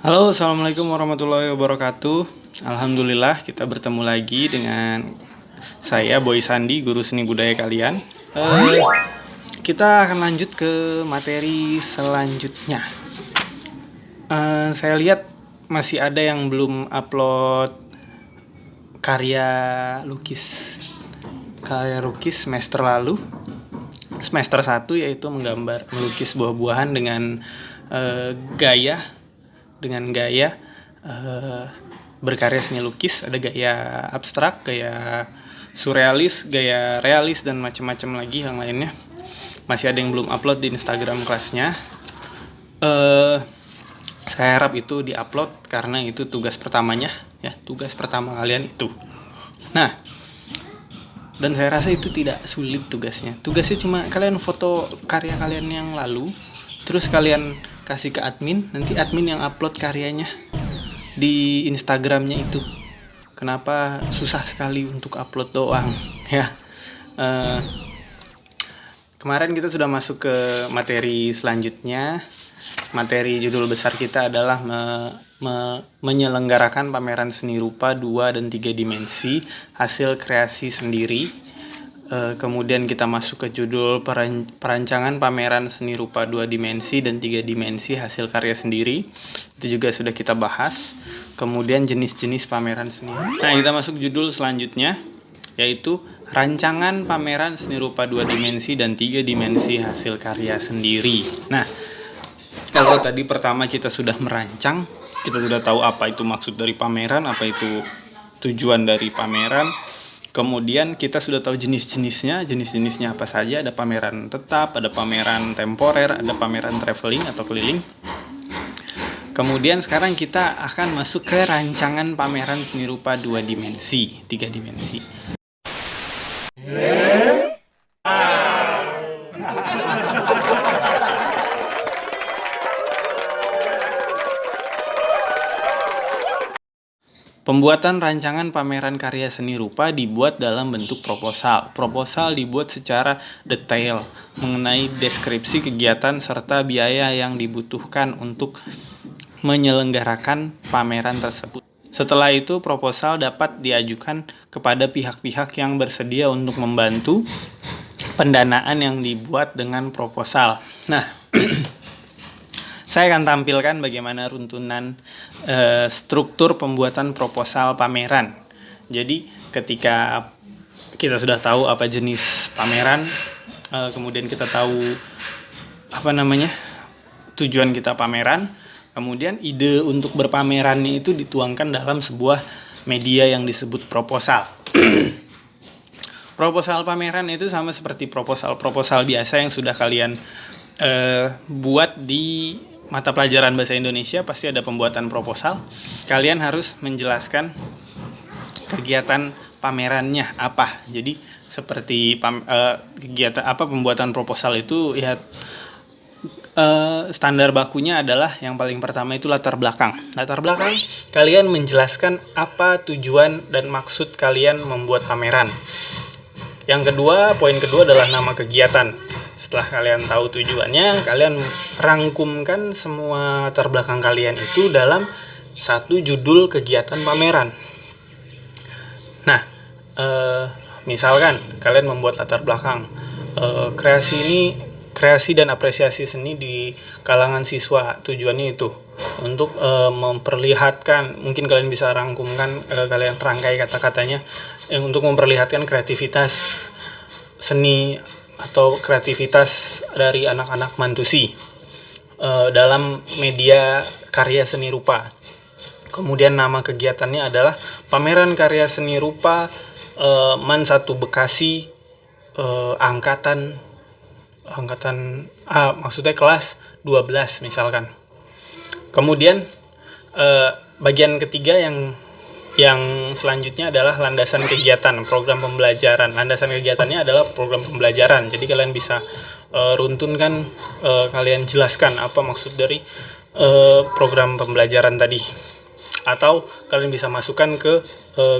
Halo, assalamualaikum warahmatullahi wabarakatuh. Alhamdulillah kita bertemu lagi dengan saya Boy Sandi, guru seni budaya kalian. Kita akan lanjut ke materi selanjutnya. Saya lihat masih ada yang belum upload karya lukis semester lalu, semester 1, yaitu melukis buah-buahan dengan gaya berkarya seni lukis. Ada gaya abstrak, gaya surrealis, gaya realis, dan macam-macam lagi yang lainnya. Masih ada yang belum upload di Instagram kelasnya. Saya harap itu diupload karena itu tugas pertamanya, ya, tugas pertama kalian itu. Nah, dan saya rasa itu tidak sulit tugasnya. Tugasnya cuma kalian foto karya kalian yang lalu, terus kalian kasih ke admin, nanti admin yang upload karyanya di Instagramnya itu. Kenapa susah sekali untuk upload doang, ya. Kemarin kita sudah masuk ke materi selanjutnya. Materi judul besar kita adalah menyelenggarakan pameran seni rupa 2 dan 3 dimensi hasil kreasi sendiri. Kemudian kita masuk ke judul perancangan pameran seni rupa 2 dimensi dan 3 dimensi hasil karya sendiri. Itu juga sudah kita bahas. Kemudian jenis-jenis pameran seni. Nah, kita masuk judul selanjutnya, yaitu rancangan pameran seni rupa 2 dimensi dan 3 dimensi hasil karya sendiri. Nah, kalau tadi pertama kita sudah merancang, kita sudah tahu apa itu maksud dari pameran, apa itu tujuan dari pameran. Kemudian kita sudah tahu jenis-jenisnya apa saja. Ada pameran tetap, ada pameran temporer, ada pameran traveling atau keliling. Kemudian sekarang kita akan masuk ke rancangan pameran seni rupa 2 dimensi, 3 dimensi. Pembuatan rancangan pameran karya seni rupa dibuat dalam bentuk proposal. Proposal dibuat secara detail mengenai deskripsi kegiatan serta biaya yang dibutuhkan untuk menyelenggarakan pameran tersebut. Setelah itu, proposal dapat diajukan kepada pihak-pihak yang bersedia untuk membantu pendanaan yang dibuat dengan proposal. Nah, saya akan tampilkan bagaimana runtunan struktur pembuatan proposal pameran. Jadi ketika kita sudah tahu apa jenis pameran, kemudian kita tahu tujuan kita pameran, kemudian ide untuk berpamerannya itu dituangkan dalam sebuah media yang disebut proposal. Proposal pameran itu sama seperti proposal biasa yang sudah kalian buat di mata pelajaran bahasa Indonesia. Pasti ada pembuatan proposal. Kalian harus menjelaskan kegiatan pamerannya apa. Jadi seperti kegiatan pembuatan proposal itu, ya, standar bakunya adalah yang paling pertama itu latar belakang. Latar belakang, kalian menjelaskan apa tujuan dan maksud kalian membuat pameran. Yang kedua, poin kedua adalah nama kegiatan. Setelah kalian tahu tujuannya, kalian rangkumkan semua latar belakang kalian itu dalam satu judul kegiatan pameran. Nah, misalkan kalian membuat latar belakang kreasi dan apresiasi seni di kalangan siswa. Tujuannya itu untuk memperlihatkan, mungkin kalian bisa rangkumkan, kalian rangkai kata-katanya untuk memperlihatkan kreativitas seni atau kreativitas dari anak-anak Mantusi dalam media karya seni rupa. Kemudian nama kegiatannya adalah Pameran Karya Seni Rupa MAN 1 Bekasi angkatan maksudnya kelas 12 misalkan. Kemudian bagian ketiga yang selanjutnya adalah landasan kegiatan, program pembelajaran. Landasan kegiatannya adalah program pembelajaran. Jadi kalian bisa runtunkan, kalian jelaskan apa maksud dari program pembelajaran tadi. Atau kalian bisa masukkan ke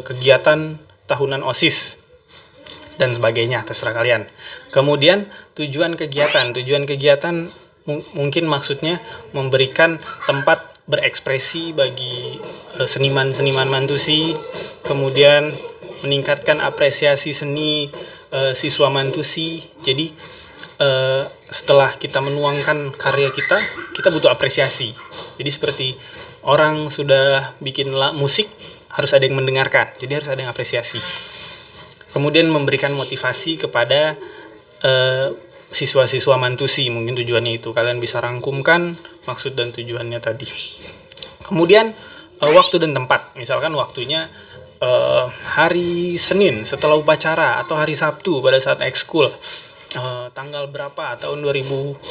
kegiatan tahunan OSIS dan sebagainya, terserah kalian. Kemudian tujuan kegiatan mungkin maksudnya memberikan tempat berekspresi bagi seniman-seniman Mantusi, kemudian meningkatkan apresiasi seni siswa Mantusi. Jadi setelah kita menuangkan karya kita butuh apresiasi. Jadi seperti orang sudah bikin musik, harus ada yang mendengarkan, jadi harus ada yang apresiasi. Kemudian memberikan motivasi kepada siswa-siswa Mantusi, mungkin tujuannya itu. Kalian bisa rangkumkan maksud dan tujuannya tadi. Kemudian waktu dan tempat, misalkan waktunya hari Senin setelah upacara atau hari Sabtu pada saat ekskul, tanggal berapa tahun 2021.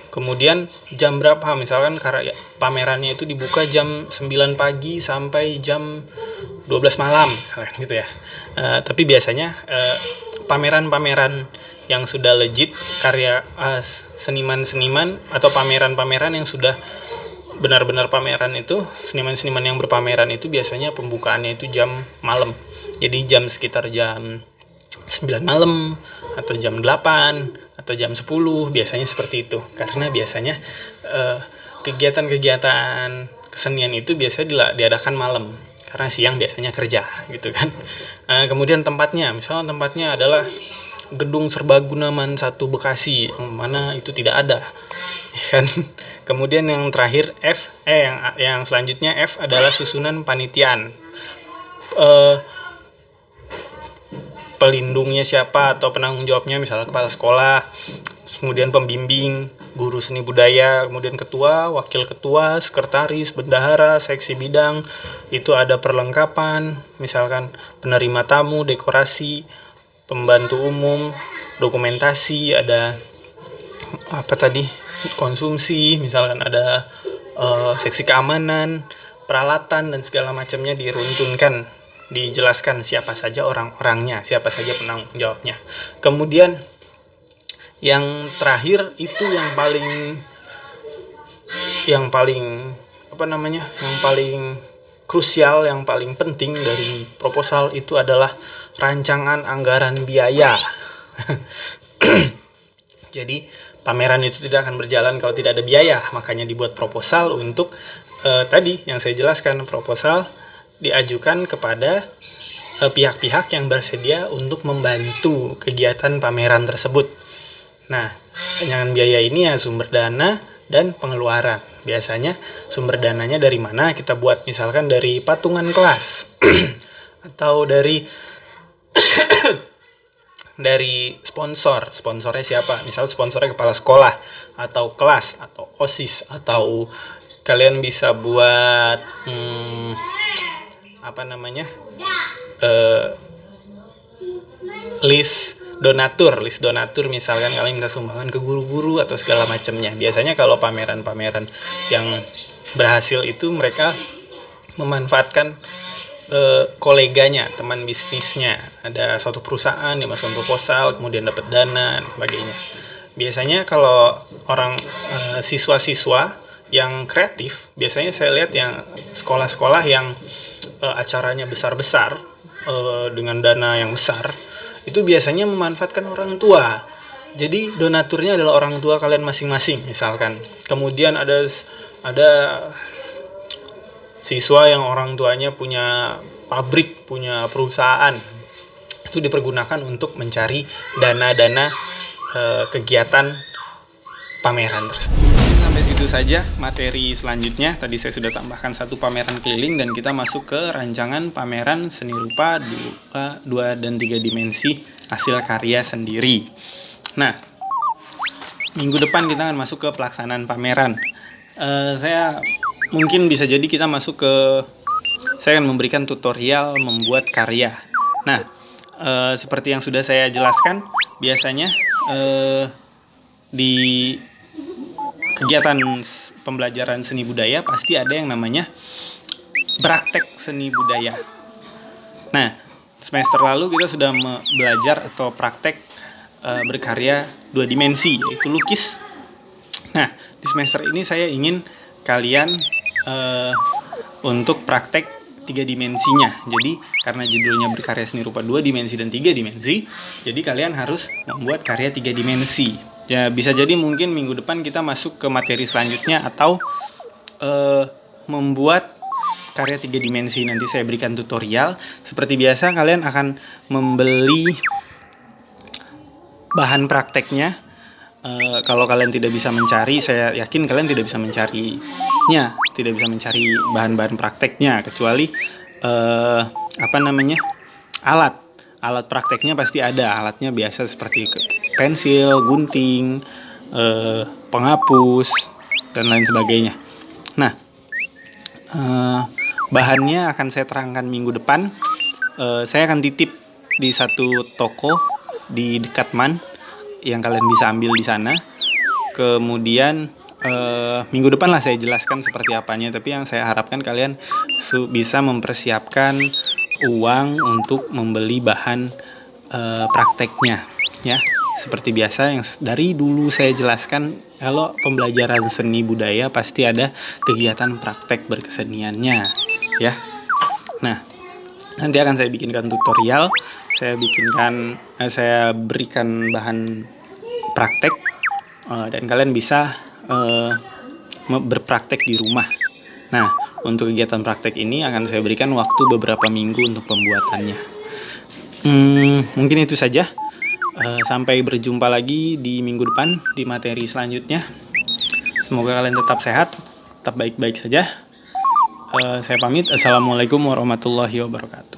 Kemudian jam berapa, misalkan karena pamerannya itu dibuka jam 9 pagi sampai jam 12 malam misalkan gitu ya. Tapi biasanya pameran-pameran yang sudah legit, karya seniman-seniman atau pameran-pameran yang sudah benar-benar pameran itu, seniman-seniman yang berpameran itu biasanya pembukaannya itu jam malam. Jadi sekitar jam 9 malam atau jam 8 atau jam 10, biasanya seperti itu. Karena biasanya kegiatan-kegiatan kesenian itu biasanya diadakan malam, karena siang biasanya kerja gitu kan. Kemudian tempatnya, misalnya tempatnya adalah Gedung Serbaguna Man 1 Bekasi, yang mana itu tidak ada kan. Kemudian yang terakhir yang selanjutnya F adalah susunan panitiaan. Pelindungnya siapa atau penanggung jawabnya, misalnya kepala sekolah, kemudian pembimbing, guru seni budaya, kemudian ketua, wakil ketua, sekretaris, bendahara, seksi bidang. Itu ada perlengkapan, misalkan penerima tamu, dekorasi, pembantu umum, dokumentasi, ada konsumsi, misalkan ada seksi keamanan, peralatan dan segala macamnya diruntunkan, dijelaskan siapa saja orang-orangnya, siapa saja penanggung jawabnya. Kemudian yang terakhir itu yang paling krusial, yang paling penting dari proposal itu adalah rancangan anggaran biaya. Jadi pameran itu tidak akan berjalan kalau tidak ada biaya, makanya dibuat proposal untuk tadi yang saya jelaskan. Proposal diajukan kepada pihak-pihak yang bersedia untuk membantu kegiatan pameran tersebut. Nah, rancangan biaya ini ya sumber dana dan pengeluaran. Biasanya sumber dananya dari mana kita buat, misalkan dari patungan kelas atau dari sponsornya siapa, misal sponsornya kepala sekolah atau kelas atau OSIS, atau kalian bisa buat list donatur, misalkan kalian minta sumbangan ke guru-guru atau segala macamnya. Biasanya kalau pameran-pameran yang berhasil itu mereka memanfaatkan koleganya, teman bisnisnya, ada suatu perusahaan yang masuk proposal, kemudian dapat dana dan sebagainya. Biasanya kalau orang siswa-siswa yang kreatif, biasanya saya lihat yang sekolah-sekolah yang acaranya besar-besar dengan dana yang besar, itu biasanya memanfaatkan orang tua. Jadi donaturnya adalah orang tua kalian masing-masing misalkan. Kemudian ada siswa yang orang tuanya punya pabrik, punya perusahaan, itu dipergunakan untuk mencari dana-dana kegiatan pameran tersebut. Sampai situ saja materi selanjutnya. Tadi saya sudah tambahkan satu pameran keliling dan kita masuk ke rancangan pameran seni rupa 2 dan 3 dimensi hasil karya sendiri. Nah, minggu depan kita akan masuk ke pelaksanaan pameran. Mungkin bisa jadi kita masuk ke, saya akan memberikan tutorial membuat karya. Nah, seperti yang sudah saya jelaskan, biasanya di kegiatan pembelajaran seni budaya pasti ada yang namanya praktek seni budaya. Nah, semester lalu kita sudah belajar atau praktek berkarya 2 dimensi, yaitu lukis. Nah, di semester ini saya ingin kalian untuk praktek 3 dimensinya. Jadi karena judulnya berkarya seni rupa 2 dimensi dan 3 dimensi, jadi kalian harus membuat karya 3 dimensi. Ya, bisa jadi mungkin minggu depan kita masuk ke materi selanjutnya, atau membuat karya 3 dimensi. Nanti saya berikan tutorial. Seperti biasa, kalian akan membeli bahan prakteknya. Kalau kalian tidak bisa mencari, saya yakin kalian tidak bisa mencari bahan-bahan prakteknya, kecuali alat prakteknya pasti ada. Alatnya biasa seperti pensil, gunting, penghapus, dan lain sebagainya. Nah, bahannya akan saya terangkan minggu depan. Saya akan titip di satu toko di dekat MAN yang kalian bisa ambil di sana. Kemudian minggu depan lah saya jelaskan seperti apanya. Tapi yang saya harapkan kalian bisa mempersiapkan uang untuk membeli bahan prakteknya, ya. Seperti biasa yang dari dulu saya jelaskan, kalau pembelajaran seni budaya pasti ada kegiatan praktek berkeseniannya, ya. Nah, nanti akan saya bikinkan tutorial, saya berikan bahan praktek, dan kalian bisa berpraktek di rumah. Nah, untuk kegiatan praktek ini akan saya berikan waktu beberapa minggu untuk pembuatannya. Mungkin itu saja. Sampai berjumpa lagi di minggu depan di materi selanjutnya. Semoga kalian tetap sehat, tetap baik-baik saja. Saya pamit. Assalamualaikum warahmatullahi wabarakatuh.